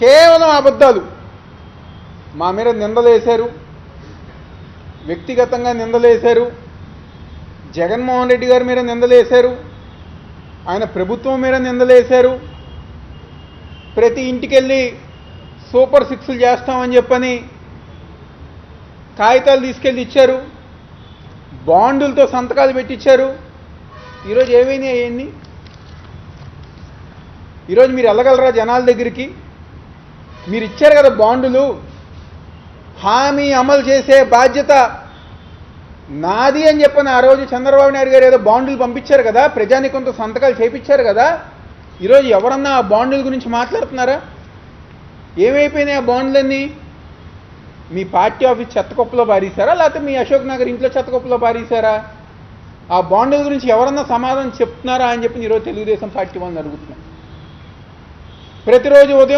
కేవలం అబద్ధాలు. మా మీద నిందలేశారు, వ్యక్తిగతంగా నిందలేశారు, జగన్మోహన్ రెడ్డి గారి మీద నిందలేశారు, ఆయన ప్రభుత్వం మీద నిందలేశారు, ప్రతి ఇంటికెళ్ళి సూపర్ సిక్స్లు చేస్తామని చెప్పని కాగితాలు తీసుకెళ్ళి ఇచ్చారు, బాండులతో సంతకాలు పెట్టించారు. ఈరోజు ఏమైనాయి అవన్నీ? ఈరోజు మీరు వెళ్ళగలరా జనాల దగ్గరికి? మీరు ఇచ్చారు కదా బాండులు, హామీ అమలు చేసే బాధ్యత నాది అని చెప్పని ఆ రోజు చంద్రబాబు నాయుడు గారు ఏదో బాండులు పంపించారు కదా, ప్రజానికంతో సంతకాలు చేపించారు కదా. ఈరోజు ఎవరన్నా ఆ బాండుల గురించి మాట్లాడుతున్నారా? ఏమైపోయినాయి ఆ బాండ్లన్నీ? మీ పార్టీ ఆఫీస్ చెత్తకొప్పలో పారేశారా, లేకపోతే మీ అశోక్ నగర్ ఇంట్లో చెత్తకొప్పలో పారేశారా? ఆ బాండుల గురించి ఎవరన్నా సమాధానం చెప్తున్నారా అని చెప్పి ఈరోజు తెలుగుదేశం పార్టీ వాళ్ళని అడుగుతున్నాం. ప్రతిరోజు ఉదయం